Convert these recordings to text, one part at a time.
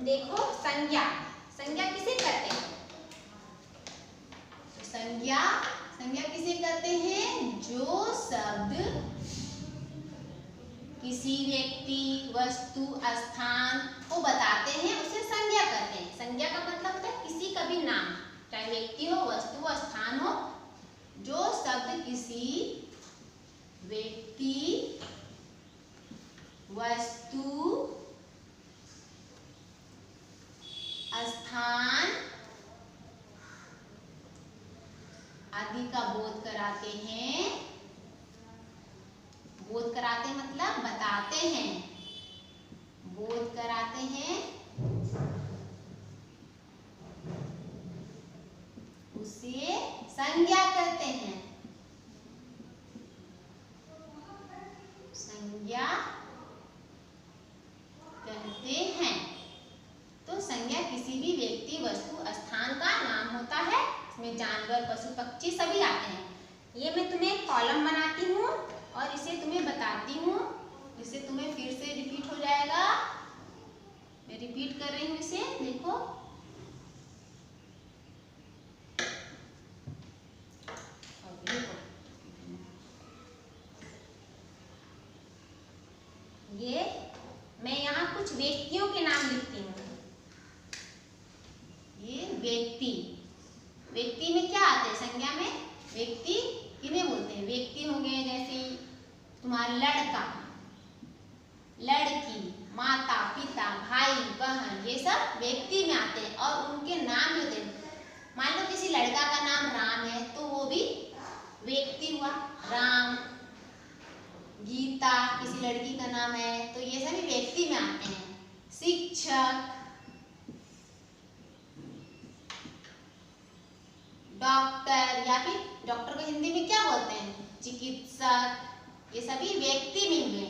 देखो संज्ञा, संज्ञा किसे कहते हैं? तो संज्ञा किसे कहते हैं? जो शब्द किसी व्यक्ति, वस्तु, स्थान को बताते हैं उसे संज्ञा कहते हैं। संज्ञा का मतलब होता है किसी का भी नाम, चाहे व्यक्ति हो, वस्तु हो, स्थान हो, जो शब्द किसी व्यक्ति, वस्तु, स्थान आदि का बोध कराते हैं। बोध कराते मतलब बताते हैं, बोध कराते हैं, उसे संज्ञा कहते हैं। संज्ञा कहते हैं। तो संज्ञा किसी भी व्यक्ति, वस्तु, स्थान का नाम होता है। इसमें जानवर, पशु, पक्षी सभी आते हैं। ये मैं तुम्हें एक कॉलम बनाती हूँ और इसे तुम्हें बताती हूँ, इसे तुम्हें फिर से रिपीट हो जाएगा। मैं रिपीट कर रही हूँ इसे, देखो। ये मैं यहाँ कुछ व्यक्तियों के नाम लिखती हूँ। ये व्यक्ति, व्यक्ति में क्या आते हैं? संज्ञा में व्यक्ति किन्हें बोलते हैं? व्यक्ति होंगे जैसे तुम्हारा लड़का, लड़की, माता, पिता, भाई, बहन, ये सब व्यक्ति में आते हैं और उनके नाम भी होते हैं। मान लो किसी लड़का का नाम राम है तो वो भी व्यक्ति हुआ, राम। गीता किसी लड़की का नाम है तो ये सभी व्यक्ति में आते हैं। शिक्षक, डॉक्टर, या फिर डॉक्टर को हिंदी में क्या बोलते हैं? चिकित्सक, ये सभी व्यक्ति में हुए।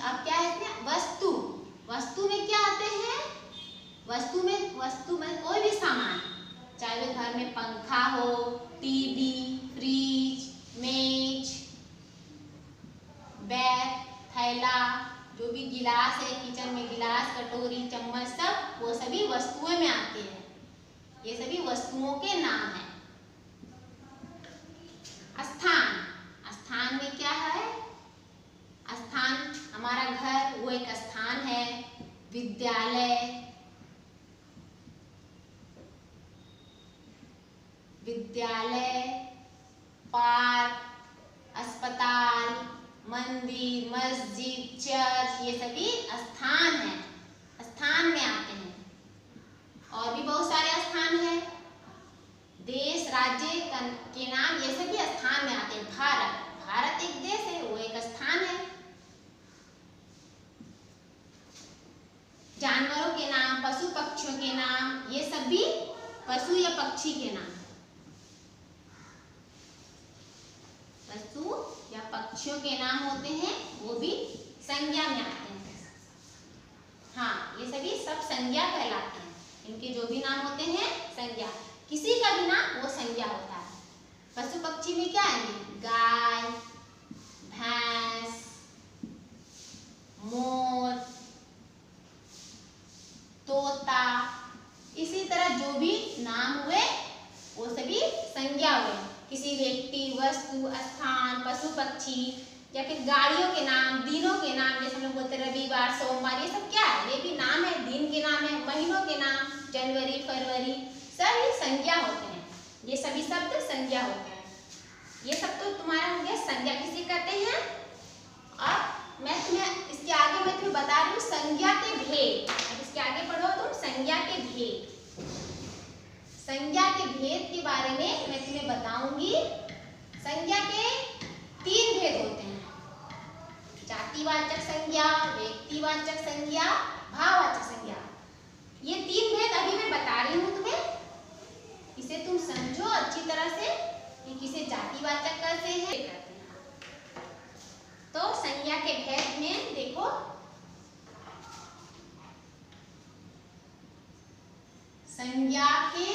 अब क्या है इसमें? वस्तु, वस्तु में क्या आते हैं? वस्तु में कोई भी सामान, चाहे वो घर में पंखा हो, टीवी, फ्रिज, मेज, बैग, थैला, जो भी गिलास है, किचन में गिलास, कटोरी, चम्मच, सब वो सभी वस्तुओं में आते हैं। ये सभी वस्तुओं के नाम हैं। स्थान, स्थान में क्या है? स्थान, हमारा घर वो एक स्थान है। विद्यालय, विद्यालय, पार्क, अस्पताल, मंदिर, मस्जिद, चर्च, ये सभी स्थान हैं, स्थान में आते हैं। और भी बहुत सारे स्थान हैं। देश, राज्य के नाम, ये सभी स्थान में आते हैं। भारत, भारत एक देश है, वो एक स्थान है। जानवरों के नाम, पशु पक्षियों के नाम, ये सभी पशु या पक्षी के नाम, पशु या पक्षियों के नाम होते हैं, वो भी संज्ञा में आते हैं। हाँ, ये सभी सब संज्ञा कहलाते हैं। इनके जो भी नाम होते हैं संज्ञा, किसी का भी नाम वो संज्ञा होता है। पशु पक्षी में क्या आएंगे? गाय, भैंस, मोर, तोता, इसी तरह जो भी नाम हुए वो सभी संज्ञा हुए। किसी व्यक्ति, वस्तु, स्थान, पशु पक्षी, या फिर गाड़ियों के नाम, दिनों के नाम, जैसे हम लोग बोलते हैं रविवार, सोमवार, ये सब क्या है? ये भी नाम है, दिन के नाम है। महीनों के नाम, जनवरी, फरवरी, सभी संज्ञा होते हैं। ये सभी शब्द संज्ञा होते हैं। ये सब तो तुम्हारा हो गया संज्ञा किसे कहते हैं। अब मैं तुम्हें इसके आगे मैं तुम्हें बता रही हूँ संज्ञा के भेद। अब इसके आगे पढ़ो तुम संज्ञा के भेद। संज्ञा के भेद के बारे में मैं तुम्हें बताऊंगी। संज्ञा के 3 भेद होते हैं। जातिवाचक संज्ञा, व्यक्तिवाचक संज्ञा, भाववाचक संज्ञा। ये 3 भेद अभी मैं बता रही हूँ तुम्हें। इसे तुम समझो अच्छी तरह से कि किसे जातिवाचक कहते हैं। तो संज्ञा के भेद में देखो, संज्ञा के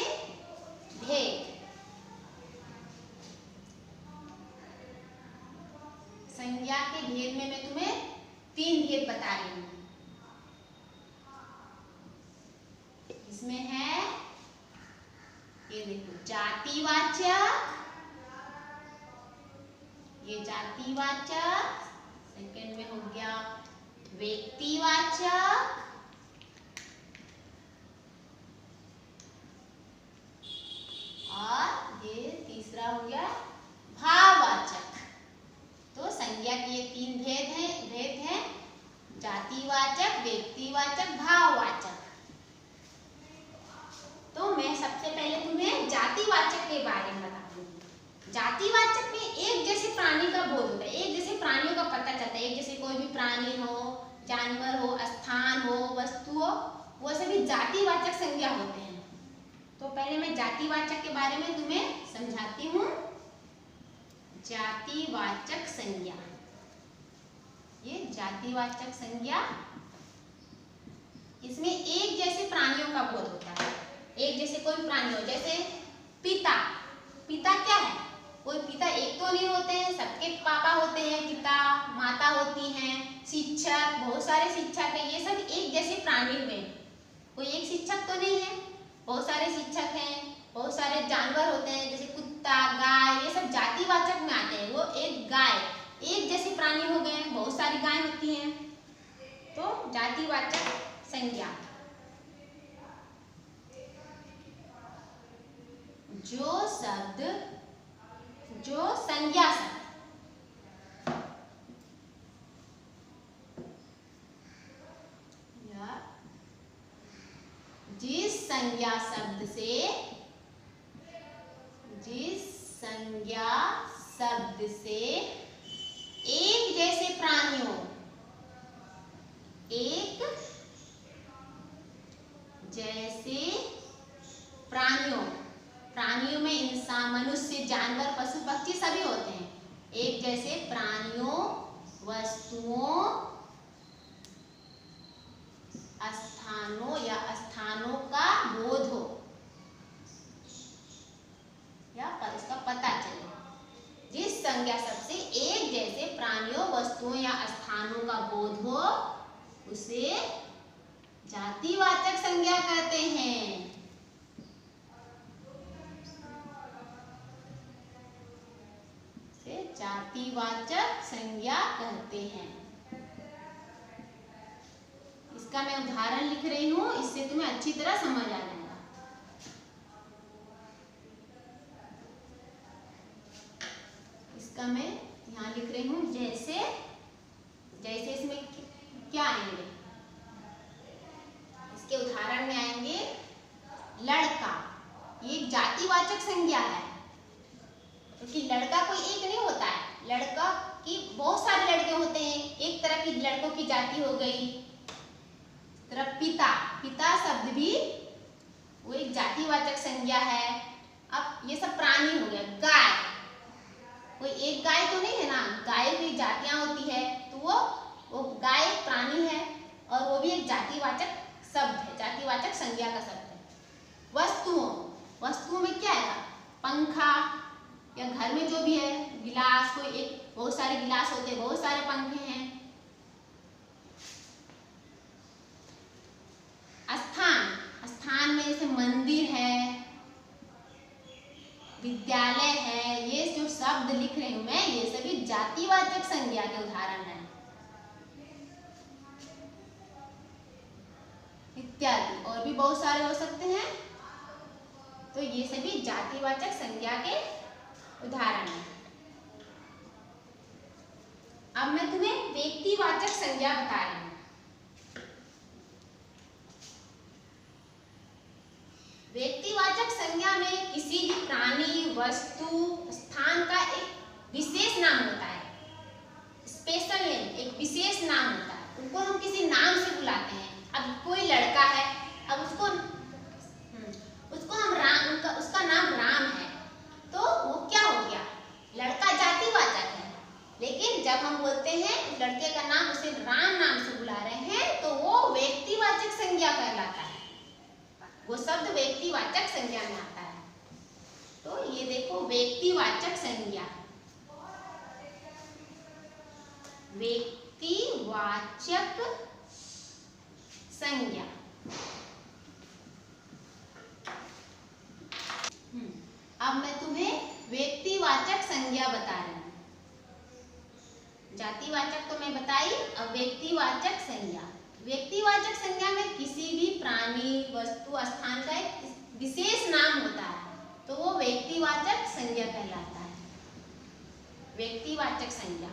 भेद। संज्ञा संज्ञा के भेद में मैं तुम्हें 3 भेद बता रही हूँ। इसमें है, ये देखो, जातिवाचक, ये जातिवाचक, सेकंड में हो गया व्यक्तिवाचक, और ये तीसरा हो गया भाववाचक। तो संज्ञा के ये 3 भेद हैं, जातिवाचक, व्यक्तिवाचक, भाववाचक। तो मैं सबसे पहले तुम्हें जातिवाचक के बारे में बता दूंगी। जातिवाचक में एक जैसे प्राणी का बोध होता है, एक जैसे प्राणियों का पता चलता है। एक जैसे कोई भी प्राणी हो, जानवर हो, स्थान हो, वस्तु हो, वो सभी जातिवाचक संज्ञा होते हैं। तो पहले मैं जातिवाचक के बारे में तुम्हें समझाती हूँ। जातिवाचक संज्ञा, ये जातिवाचक संज्ञा, इसमें एक जैसे प्राणियों का बोध होता है। एक जैसे कोई प्राणी हो, जैसे पिता। पिता क्या है? कोई पिता एक तो नहीं होते हैं, सबके पापा होते हैं, पिता, माता होती हैं, शिक्षक, बहुत सारे शिक्षक है, ये सब एक जैसे प्राणी हुए। कोई एक शिक्षक तो नहीं है, बहुत सारे शिक्षक हैं, बहुत सारे जानवर होते हैं, जैसे कुत्ता, गाय, ये सब जातिवाचक में आते हैं। वो एक गाय, एक जैसे प्राणी हो गए, बहुत सारी गाय होती हैं, तो जातिवाचक संज्ञा। जो शब्द, जो संज्ञा शब्द जिस संज्ञा शब्द से, जिस संज्ञा शब्द से एक जैसे प्राणियों, एक जैसे प्राणियों, प्राणियों में इंसान, मनुष्य, जानवर, पशु, पक्षी सभी होते हैं। एक जैसे प्राणियों, वस्तुओं, स्थानों या स्थानों का बोध हो, या इसका पता चले। जिस संज्ञा शब्द से एक जैसे प्राणियों, वस्तुओं या स्थानों का बोध हो, उसे जातिवाचक संज्ञा कहते हैं। जातिवाचक संज्ञा कहते हैं। इसका मैं उदाहरण लिख रही हूँ, इससे तुम्हें अच्छी तरह समझ आ जाएगा। इसका मैं यहाँ लिख रही हूँ, जैसे, जैसे इसमें क्या आएंगे, इसके उदाहरण में आएंगे लड़का। ये एक जातिवाचक संज्ञा है, क्योंकि लड़का कोई एक नहीं होता है, लड़का की बहुत सारे लड़के होते हैं। एक तरह की लड़कों की जाति हो गई। तरह पिता, पिता शब्द भी वो एक जातिवाचक संज्ञा है। अब ये सब प्राणी हो गया। गाय, कोई एक गाय तो नहीं है ना, गाय की जातियां होती है, तो वो गाय एक प्राणी है और वो भी एक जातिवाचक शब्द है, जातिवाचक संज्ञा का शब्द है। वस्तुओं, वस्तुओं में क्या है? पंखा, या घर में जो भी है, गिलास, कोई एक, बहुत सारे गिलास होते हैं, बहुत सारे पंखे हैं। स्थान, स्थान में जैसे मंदिर है, विद्यालय है, ये जो शब्द लिख रही हूं मैं, ये सभी जातिवाचक संज्ञा के उदाहरण हैं। इत्यादि और भी बहुत सारे हो सकते हैं। तो ये सभी जातिवाचक संज्ञा के उदाहरण हैं। अब मैं तुम्हें व्यक्तिवाचक संज्ञा बता रही हूँ। व्यक्तिवाचक संज्ञा में किसी भी प्राणी, वस्तु, स्थान का एक विशेष नाम होता है, स्पेशल नेम, एक विशेष नाम होता है। उनको हम किसी नाम से बुलाते हैं। अब कोई लड़का है, अब उसको हम राम, उसका नाम राम है, तो वो क्या हो गया? लड़का जातिवाचक है। लेकिन जब हम बोलते हैं लड़के का नाम, उसे राम नाम से बुला रहे हैं, तो वो व्यक्तिवाचक संज्ञा कहलाता है। वो शब्द व्यक्तिवाचक संज्ञा में आता है। तो ये देखो, व्यक्तिवाचक संज्ञा। व्यक्तिवाचक संज्ञा। अब मैं तुम्हें व्यक्तिवाचक संज्ञा बता रही हूँ। जातिवाचक तो मैं बताई, अब व्यक्तिवाचक संज्ञा। व्यक्तिवाचक संज्ञा में किसी भी प्राणी, वस्तु, स्थान का एक विशेष नाम होता है, तो वो व्यक्तिवाचक संज्ञा कहलाता है। व्यक्तिवाचक संज्ञा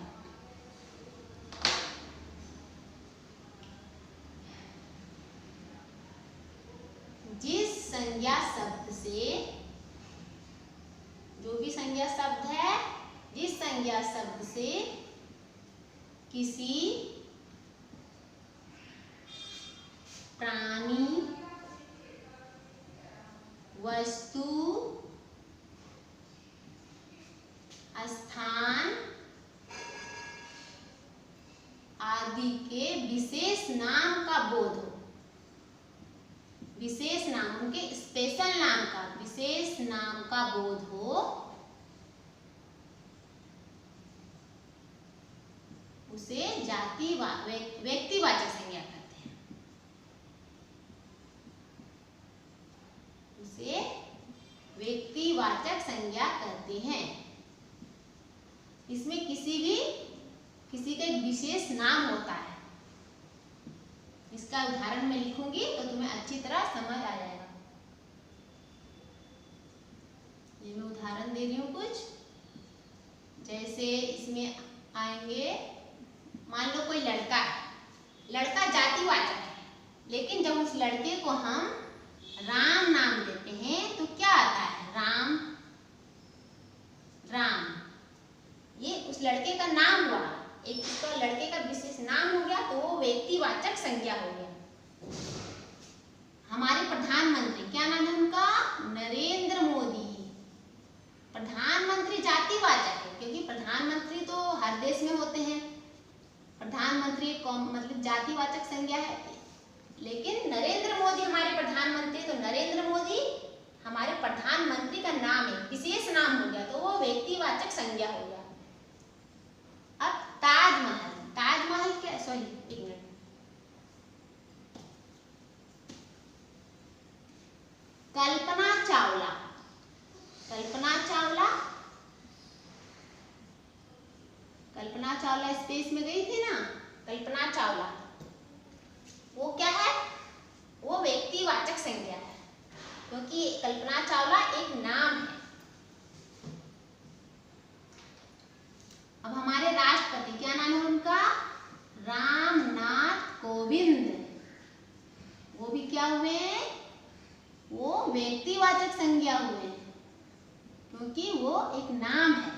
जिस संज्ञा शब्द से, जो भी संज्ञा शब्द है, जिस संज्ञा शब्द से किसी प्राणी, वस्तु, स्थान आदि के विशेष नाम का बोध हो, विशेष नाम, उनके स्पेशल नाम का, विशेष नाम का बोध हो, उसे व्यक्तिवाचक संज्ञा कहते हैं। उसे व्यक्तिवाचक संज्ञा कहते हैं। इसमें किसी का एक विशेष नाम होता है। इसका उदाहरण मैं लिखूंगी तो तुम्हें अच्छी तरह समझ आ जाएगा। ये मैं उदाहरण दे रही हूँ कुछ, जैसे इसमें आएंगे, मान लो कोई लड़का है, लड़का जातिवाचक है, लेकिन जब उस लड़के को हम राम नाम देते हैं तो क्या आता है? राम, राम, ये उस लड़के का नाम हुआ, एक उसका लड़के का विशेष नाम हो गया, तो वो व्यक्तिवाचक संज्ञा हो गया। हमारे प्रधानमंत्री, क्या नाम है उनका? नरेंद्र मोदी। प्रधानमंत्री जातिवाचक है, क्योंकि प्रधानमंत्री तो हर देश में होते हैं। प्रधानमंत्री मतलब जातिवाचक संज्ञा है, लेकिन नरेंद्र मोदी हमारे प्रधानमंत्री, तो नरेंद्र मोदी हमारे प्रधानमंत्री का नाम है, विशेष नाम हो गया, तो वो व्यक्तिवाचक संज्ञा हो गया। अब ताजमहल, ताजमहल क्या, सॉरी एक मिनट, कल्पना चावला, कल्पना चावला, कल्पना चावला स्पेस में गई थी ना, कल्पना चावला, वो क्या है? वो व्यक्तिवाचक संज्ञा है, क्योंकि कल्पना चावला एक नाम है। अब हमारे राष्ट्रपति, क्या नाम है उनका? रामनाथ कोविंद। वो भी क्या हुए? वो व्यक्तिवाचक संज्ञा हुए, क्योंकि वो एक नाम है।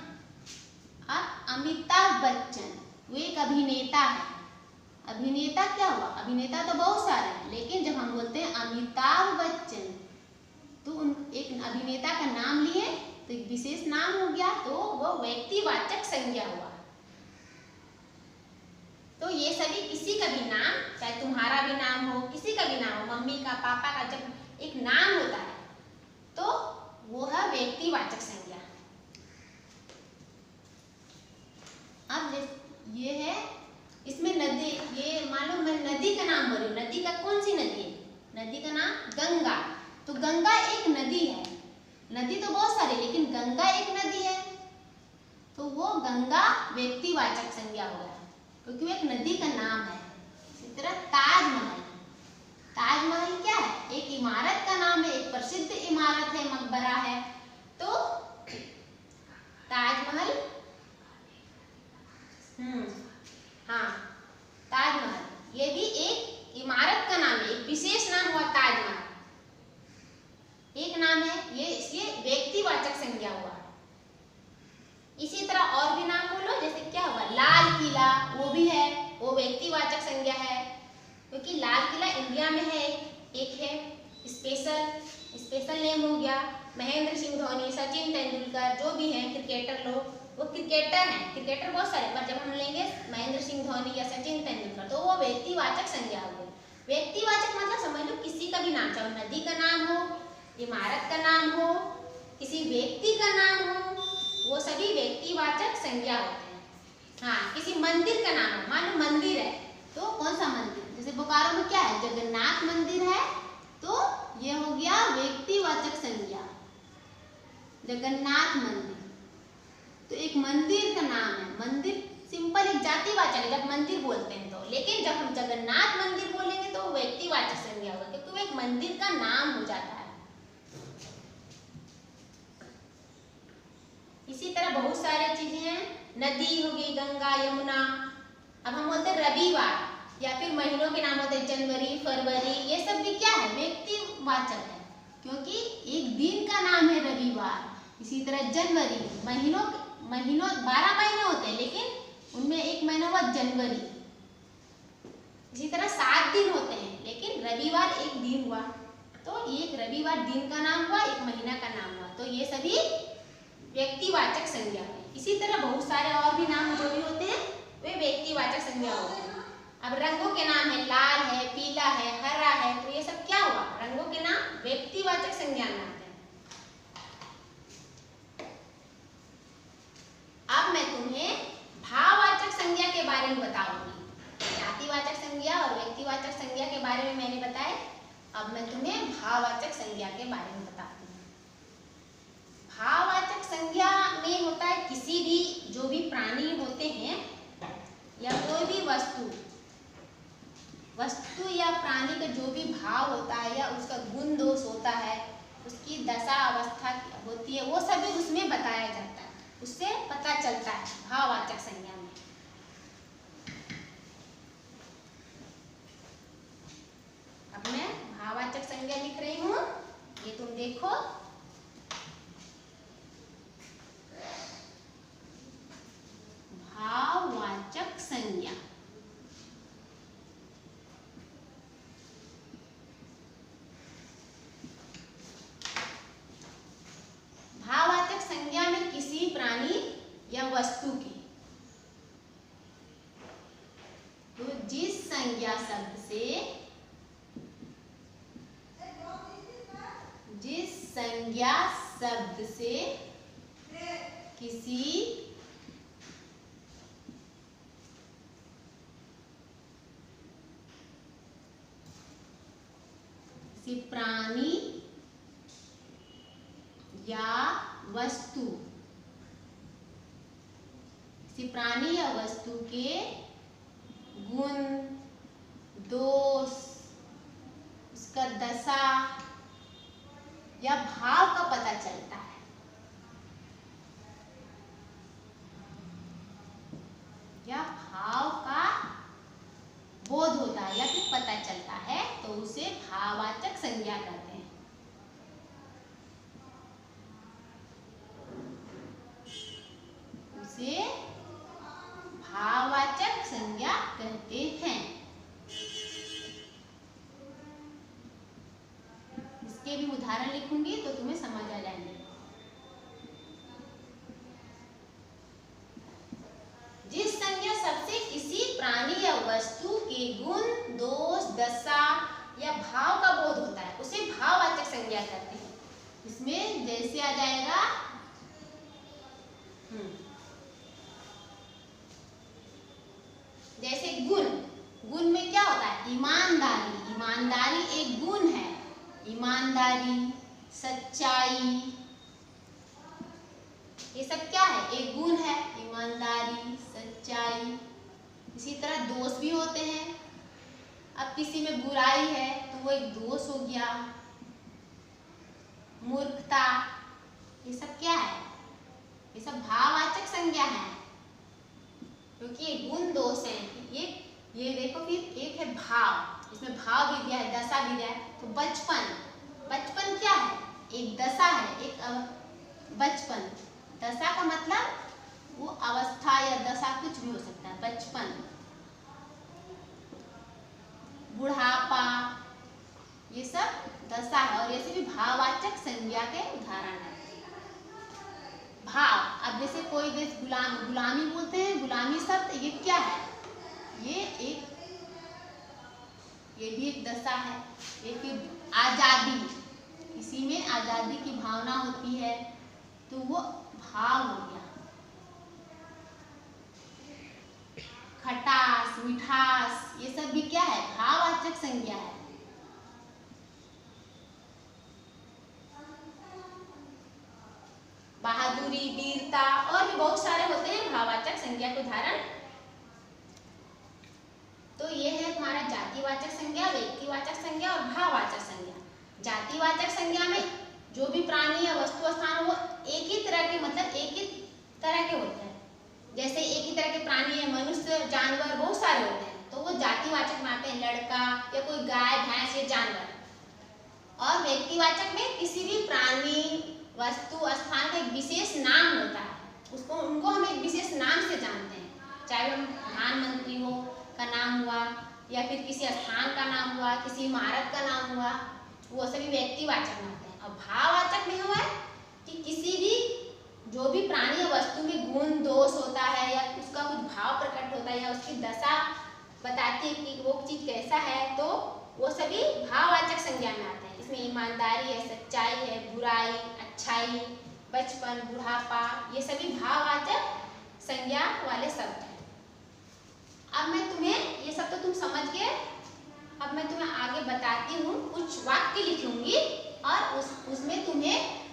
अब अमिताभ बच्चन, वो एक अभिनेता है। अभिनेता क्या हुआ? अभिनेता तो बहुत सारे हैं, लेकिन जब हम बोलते हैं अमिताभ बच्चन, तो एक अभिनेता का नाम लिए तो एक विशेष नाम हो गया, तो वो व्यक्तिवाचक संज्ञा हुआ। तो ये सभी किसी का भी नाम, चाहे तुम्हारा भी नाम हो, किसी का भी नाम हो, मम्मी का, पापा का, जब एक नाम होता है तो वो है व्यक्तिवाचक संज्ञा। अब ये है, इसमें नदी, ये मान लो मैं नदी का नाम बोल रही हूँ, नदी का कौन सी नदी है? नदी का नाम गंगा, तो गंगा एक नदी है। नदी तो बहुत सारी, लेकिन गंगा एक नदी है, तो वो गंगा व्यक्तिवाचक संज्ञा हो गया, क्योंकि वो एक नदी का नाम है। इसी तरह ताजमहल, ताजमहल क्या है? एक इमारत का नाम है, एक प्रसिद्ध इमारत है, मकबरा है, तो ताजमहल, हाँ, ताजमहल ये भी एक इमारत का नाम है, एक विशेष नाम हुआ ताजमहल, एक नाम है ये, इसलिए व्यक्तिवाचक संज्ञा हुआ। इसी तरह और भी नाम बोलो, जैसे क्या हुआ? लाल किला, वो भी है, वो व्यक्तिवाचक संज्ञा है, क्योंकि लाल किला इंडिया में है, एक है स्पेशल नेम हो गया। महेंद्र सिंह धोनी, सचिन तेंदुलकर, जो भी हैं क्रिकेटर लोग, वो क्रिकेटर हैं, क्रिकेटर बहुत सारे, पर जब हम लेंगे महेंद्र सिंह धोनी या सचिन तेंदुलकर, तो वो व्यक्तिवाचक संज्ञा हो गई। व्यक्तिवाचक मतलब समझ लो किसी का भी नाम, चाहे नदी का नाम हो, इमारत का नाम हो, किसी व्यक्ति का नाम हो, वो सभी व्यक्तिवाचक संज्ञा होते हैं। हाँ, किसी मंदिर का नाम है, मानो मंदिर है तो कौन सा मंदिर, जैसे बोकारो में क्या है, जगन्नाथ मंदिर है, तो ये हो गया व्यक्तिवाचक संज्ञा, जगन्नाथ मंदिर। तो एक मंदिर का नाम है, मंदिर सिंपल एक जातिवाचक है जब मंदिर बोलते हैं तो, लेकिन जब हम जगन्नाथ मंदिर बोलेंगे तो व्यक्तिवाचक संज्ञा होगा, क्योंकि वो एक मंदिर का नाम हो जाता है। इसी तरह बहुत सारे चीजें हैं, नदी हो गई, गंगा, यमुना। अब हम बोलते हैं रविवार, या फिर महीनों के नाम होते हैं जनवरी, फरवरी, ये सब भी क्या है, व्यक्तिवाचक है, क्योंकि एक दिन का नाम है रविवार। इसी तरह जनवरी, महीनों 12 महीने होते हैं, लेकिन उनमें एक महीना हुआ जनवरी। इसी तरह 7 दिन होते हैं, लेकिन रविवार एक दिन हुआ, तो एक रविवार दिन का नाम हुआ, एक महीना का नाम हुआ, तो ये सभी व्यक्तिवाचक संज्ञा है। इसी तरह बहुत सारे और भी नाम जो भी होते हैं वे व्यक्तिवाचक संज्ञा होते हैं। अब रंगों के नाम है, लाल है, पीला है, हरा है, तो ये सब क्या हुआ, रंगों के नाम व्यक्तिवाचक संज्ञा में आते हैं। अब मैं तुम्हें भाववाचक संज्ञा के बारे में बताऊंगी। जातिवाचक संज्ञा और व्यक्तिवाचक संज्ञा के बारे में मैंने बताया, अब मैं तुम्हें भाववाचक संज्ञा के बारे में बताती हूँ। भाववाचक संज्ञा में होता है किसी भी जो भी प्राणी होते हैं या कोई भी वस्तु या प्राणी का जो भी भाव होता है या उसका गुण दोष होता है, उसकी दशा अवस्था होती है, वो सभी उसमें बताया जाता है, उससे पता चलता है भाववाचक संज्ञा में। अब मैं भाववाचक संज्ञा लिख रही हूँ, ये तुम देखो। भाववाचक संज्ञा, भाववाचक संज्ञा में किसी प्राणी या वस्तु की, तो जिस संज्ञा शब्द से किसी प्राणी या वस्तु, किसी प्राणी या वस्तु के गुण दोष, उसका दशा या भाव का पता चलता है, या भाव का बोध होता है या फिर पता चलता है, तो उसे भाववाचक संज्ञा कहते हैं। उसे भाववाचक संज्ञा कहते हैं। इसके भी उदाहरण लिखूंगी तो तुम्हें समझ आ जाएंगे। जिस संज्ञा सबसे किसी प्राणी या वस्तु के गुण दोष दशा या भाव का बोध होता है, उसे भाववाचक संज्ञा कहते हैं। इसमें जैसे आ जाएगा जैसे गुण में क्या होता है, ईमानदारी एक गुण है, ईमानदारी, सच्चाई, ये सब क्या है, एक गुण है, ईमानदारी, सच्चाई। इसी तरह दोष भी होते हैं। अब किसी में बुराई है तो वो एक दोष हो गया, मूर्खता, ये सब क्या है, ये सब भाववाचक संज्ञा है, क्योंकि ये गुण दोष है। ये देखो, फिर एक है भाव, इसमें भाव भी दिया है, दशा भी दिया है। तो बचपन क्या है, एक दशा है, एक बचपन। दशा का मतलब वो अवस्था या दशा कुछ भी हो सकता है, बचपन। बुढ़ापा, ये सब दशा है और ऐसे भी भाववाचक संज्ञा के उदाहरण है। भाव, अब जैसे कोई देश गुलामी बोलते हैं, गुलामी शब्द ये क्या है, ये भी एक दशा है। एक आजादी, किसी में आजादी की भावना होती है तो वो भाव हो गया। मिठास, ये सब भी क्या है? भाववाचक संज्ञा है। बहादुरी, वीरता और भी बहुत सारे होते हैं भाववाचक संज्ञा के उदाहरण। तो ये है हमारा जातिवाचक संज्ञा, व्यक्तिवाचक संज्ञा और भाववाचक संज्ञा। जातिवाचक संज्ञा में जो भी प्राणी या वस्तु स्थान वो एक ही तरह के, मतलब एक ही तरह के होते हैं। जैसे एक ही तरह के प्राणी है, मनुष्य, जानवर बहुत सारे होते हैं, तो वो जातिवाचक में आते हैं, लड़का या कोई गाय, भैंस या जानवर। और व्यक्तिवाचक में किसी भी प्राणी, वस्तु, स्थान का एक विशेष नाम होता है, उसको उनको हम एक विशेष नाम से जानते हैं। चाहे वो प्रधानमंत्री हो का नाम हुआ, या फिर किसी स्थान का नाम हुआ, किसी इमारत का नाम हुआ, वो सभी व्यक्तिवाचक में होते हैं। और भाववाचक में हुआ है कि किसी भी, जो भी प्राणी या वस्तु में गुण दोष होता है, या उसका कुछ भाव प्रकट होता है, या उसकी दशा बताती है कि वो चीज कैसा है, तो वो सभी भाववाचक संज्ञा में आते हैं। इसमें ईमानदारी है, सच्चाई है, बुराई, अच्छाई, बचपन, बुढ़ापा, ये सभी भाववाचक संज्ञा वाले शब्द हैं। अब मैं तुम्हें, ये सब तो तुम समझ गए, अब मैं तुम्हें आगे बताती हूँ, कुछ वाक्य लिखूंगी और उसमें तुम्हें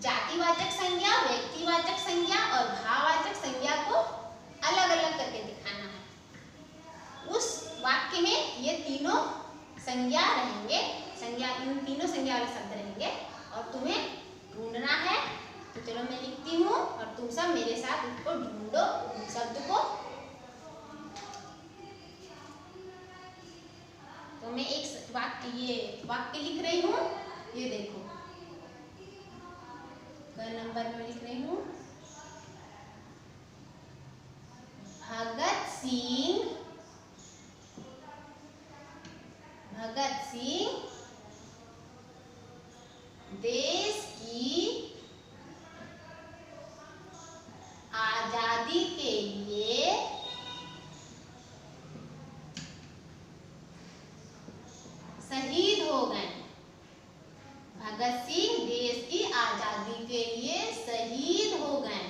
जातिवाचक संज्ञा, व्यक्तिवाचक संज्ञा और भाववाचक संज्ञा को अलग अलग करके दिखाना है। उस वाक्य में ये तीनों संज्ञा रहेंगे, इन तीनों संज्ञा वाले शब्द रहेंगे और तुम्हें ढूंढना है। तो चलो मैं लिखती हूँ और तुम सब मेरे साथ उसको ढूंढो, शब्द को। तो मैं एक वाक्य लिख रही हूँ, ये देखो नंबर में लिख रही हूँ। भगत सिंह देश की आजादी के लिए शहीद हो गए। भगत सिंह देश की आजादी के लिए शहीद हो गए।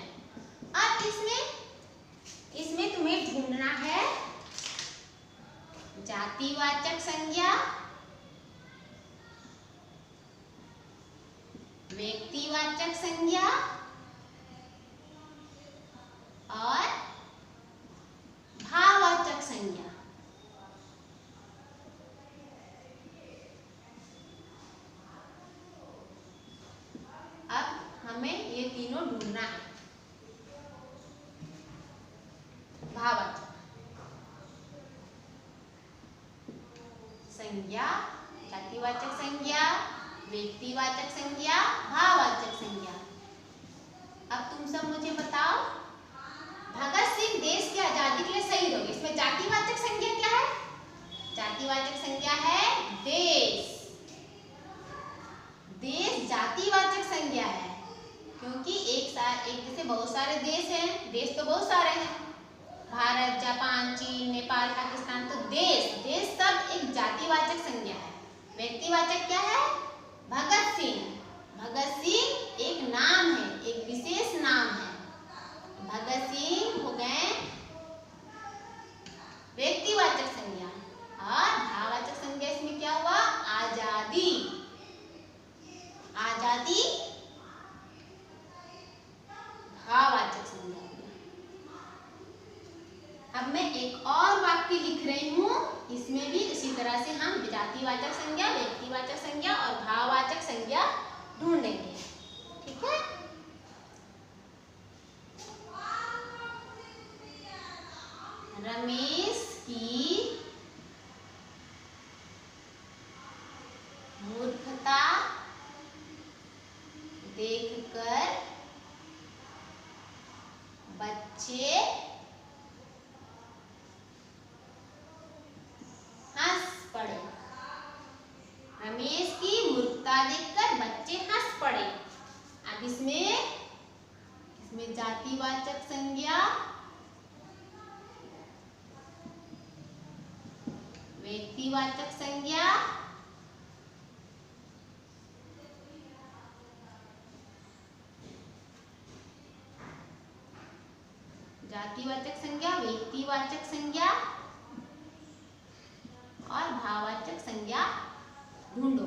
अब इसमें तुम्हें ढूंढना है जातिवाचक संज्ञा, व्यक्तिवाचक संज्ञा और भाववाचक संज्ञा। अब हमें ये तीनों ढूंढना है। भाववाचक संज्ञा, जातिवाचक संज्ञा, व्यक्तिवाचक संज्ञा, भाववाचक संज्ञा। अब तुम सब मुझे बताओ, भगत सिंह देश की आजादी के लिए शहीद हो गए, इसमें जातिवाचक संज्ञा क्या है? जातिवाचक संज्ञा है देश। देश जातिवाचक संज्ञा है, क्योंकि एक जैसे बहुत सारे देश हैं, देश तो बहुत सारे हैं, भारत, जापान, चीन, नेपाल, पाकिस्तान, तो देश सब एक जातिवाचक संज्ञा है। व्यक्तिवाचक क्या है? भगत सिंह एक नाम है, एक विशेष नाम है। भगत सिंह हो गए व्यक्तिवाचक संज्ञा। और भाववाचक संज्ञा इसमें क्या हुआ? आजादी भाववाचक संज्ञा। अब मैं एक और वाक्य लिख रही हूँ, इसमें भी इसी तरह से हम जातिवाचक संज्ञा, व्यक्तिवाचक संज्ञा और भाववाचक संज्ञा ढूंढेंगे। ठीक है? रमेश की मूर्खता देखकर बच्चे हंस पड़े। रमेश की मूर्खता देखकर बच्चे हंस पड़े। अब इसमें जातिवाचक संज्ञा, व्यक्तिवाचक संज्ञा, जातिवाचक संज्ञा, व्यक्तिवाचक संज्ञा और भाववाचक संज्ञा ढूंढो।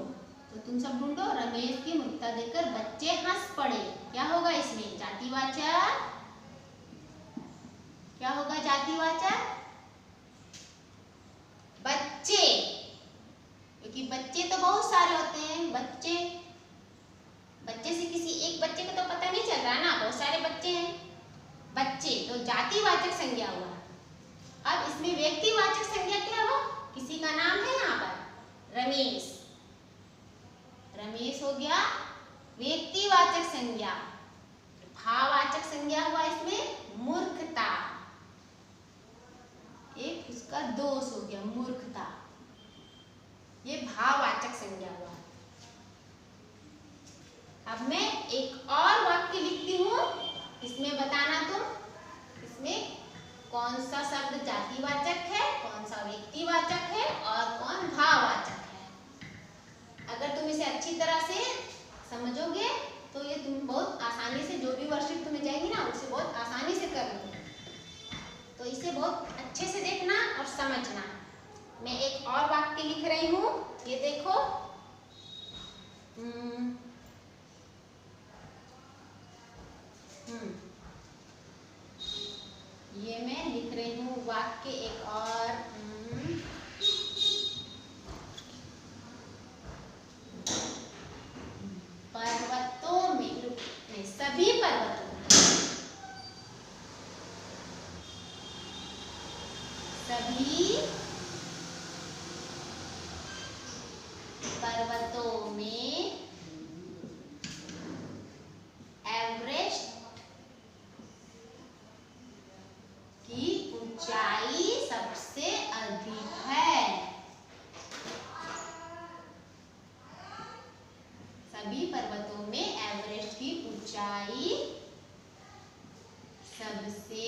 तो तुम सब ढूंढो। रमेश की मूर्खता देखकर बच्चे हंस पड़े। क्या होगा इसमें? जातिवाचक। क्या होगा जातिवाचक? बच्चे, क्योंकि बच्चे तो बहुत सारे होते हैं। बच्चे, बच्चे से किसी एक बच्चे को तो पता नहीं चल रहा ना, बहुत सारे बच्चे हैं। बच्चे तो जातिवाचक संज्ञा हुआ। अब इसमें व्यक्तिवाचक संज्ञा क्या हुआ? किसी का नाम है यहाँ पर रमेश, रमेश हो गया व्यक्तिवाचक संज्ञा। भाववाचक संज्ञा हुआ इसमें मूर्खता, एक उसका दोष हो गया मूर्खता, ये भाववाचक संज्ञा हुआ। अब मैं एक और वाक्य लिखती हूँ, इसमें बताना तुम इसमें कौन सा शब्द जातिवाचक है, कौन सा व्यक्तिवाचक है और कौन भाववाचक है। अगर तुम इसे अच्छी तरह से समझोगे तो ये तुम बहुत आसानी से, जो भी वर्कशीट तुम्हें जाएगी ना, उसे बहुत आसानी से कर लोगे। तो इसे बहुत अच्छे से देखना और समझना। मैं एक और वाक्य लिख रही हूँ, ये देखो। ये मैं लिख रही हूँ वाक्य एक और। पर्वतों में, सभी पर्वतों में, सभी पर्वतों में एवरेस्ट की ऊंचाई सबसे अधिक है। सभी पर्वतों में एवरेस्ट की ऊंचाई सबसे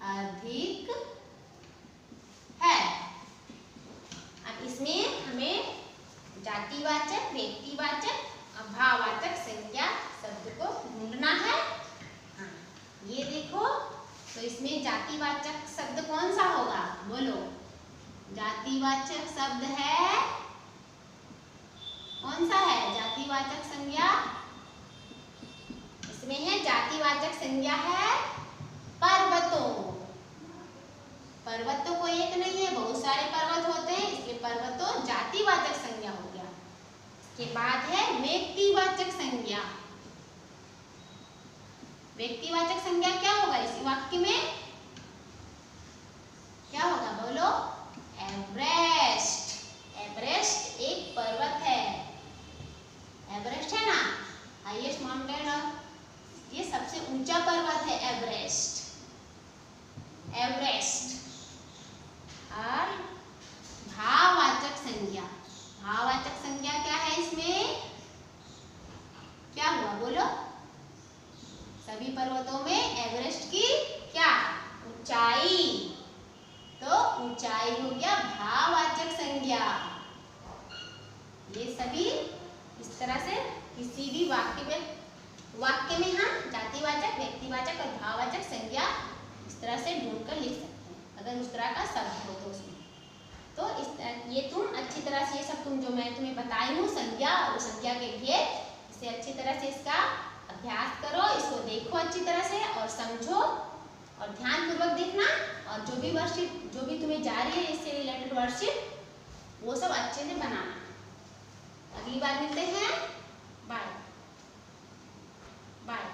अधिक है। अब इसमें हमें जातिवाचक, व्यक्तिवाचक और भाववाचक संज्ञा शब्द को ढूंढना है। हाँ, ये देखो। तो इसमें जातिवाचक शब्द कौन सा होगा? बोलो। जातिवाचक शब्द है, कौन सा है जातिवाचक संज्ञा? इसमें है जातिवाचक संज्ञा है पर्वतों। पर्वतों को एक नहीं है, बहुत सारे पर्वत होते हैं, इसलिए पर्वतों जातिवाचक संज्ञा हो गया। इसके बाद है व्यक्तिवाचक संज्ञा। व्यक्तिवाचक संज्ञा क्या होगा इस वाक्य में? क्या होगा बोलो? एवरेस्ट। एवरेस्ट एक पर्वत है। एवरेस्ट है ना, हाईएस्ट माउंटेन, ये सबसे ऊंचा पर्वत है एवरेस्ट। एवरेस्ट। और भाववाचक संज्ञा, भाववाचक संज्ञा क्या है इसमें? क्या हुआ बोलो? सभी पर्वतों में एवरेस्ट की क्या ऊंचाई, तो ऊंचाई हो गया भाववाचक संज्ञा। ये सभी इस तरह से किसी भी वाक्य में हम जातिवाचक, व्यक्तिवाचक और भाववाचक संज्ञा इस तरह से ढूंढकर लिख सकते हैं, अगर उस तरह का शब्द हो तो उसमें। तो इस तरह ये तुम अच्छी तरह से, ये सब तुम जो मैं तुम्हें बताई हूँ संज्ञा और संज्ञा के लिए, इसे अच्छी तरह से इसका अभ्यास करो, इसको देखो अच्छी तरह से और समझो और ध्यानपूर्वक देखना। और जो भी वर्कशीट, जो भी तुम्हें जा रही है इससे रिलेटेड वर्कशीट, वो सब अच्छे से बनाना। अगली बार मिलते हैं। Bye bye.